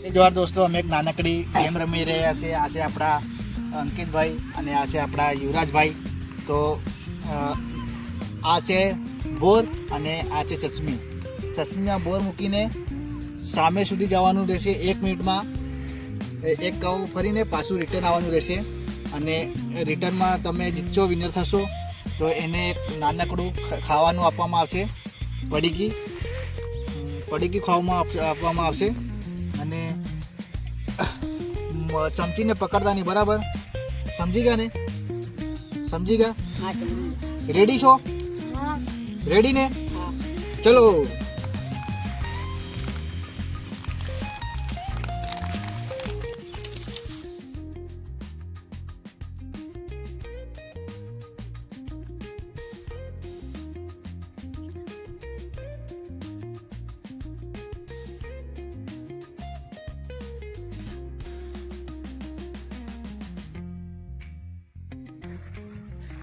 એ જોવાર દોસ્તો અમે એક નાનકડી ગેમ રમી રહ્યા છીએ. આ છે આપણા અંકિતભાઈ અને આ છે આપણા યુવરાજભાઈ. તો આ છે બોર અને આ છે ચશ્મી. ચશ્મીમાં બોર મૂકીને સામે સુધી જવાનું રહેશે. 1 મિનિટમાં એક કાઉ ફરીને પાછું રિટર્ન આવવાનું રહેશે. અને રિટર્નમાં તમે જીતશો, વિનર થશો તો એને એક નાનકડું ખાવાનું આપવામાં આવશે. પડીકી આપવામાં આવશે. અને ચમચીને પકડતા નહીં, બરાબર? સમજી ગયા ને? સમજી ગયા? હા, સમજી. રેડી છો? હા. રેડી ને? હા. ચલો.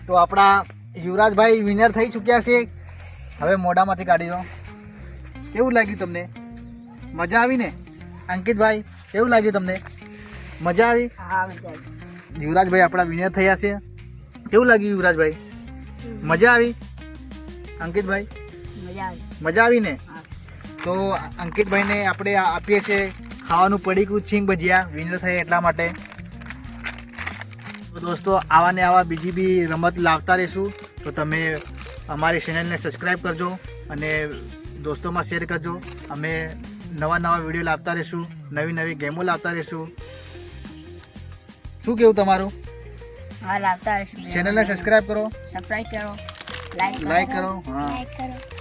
તો આપણા યુવરાજભાઈ વિનર થઈ ચૂક્યા છે. હવે મોઢામાંથી કાઢી દો. કેવું લાગ્યું તમને? મજા આવી ને? અંકિતભાઈ કેવું લાગ્યું તમને? મજા આવી? હા, મજા આવી. યુવરાજભાઈ આપણા વિનર થયા છે. કેવું લાગ્યું યુવરાજભાઈ? મજા આવી? અંકિતભાઈ મજા આવી. મજા આવી ને? હા. તો અંકિતભાઈને આપણે આપીએ છીએ ખાવાનું પડીકું છીંગ ભજીયા. વિનર થયા એટલા માટે. તો દોસ્તો આવા ને આવા બીજી બી રમત લાવતા રહીશું. તો તમે અમારી ચેનલને સબસ્ક્રાઈબ કરજો અને દોસ્તોમાં શેર કરજો. અમે નવા વિડીયો લાવતા રહીશું, નવી ગેમો લાવતા રહીશું. શું કેવું તમારું? હા, લાવતા રહીશું. ચેનલને સબસ્ક્રાઈબ કરો, સબસ્ક્રાઇબ કરો, લાઈક લાઈક કરો. હા. લાઈક કરો.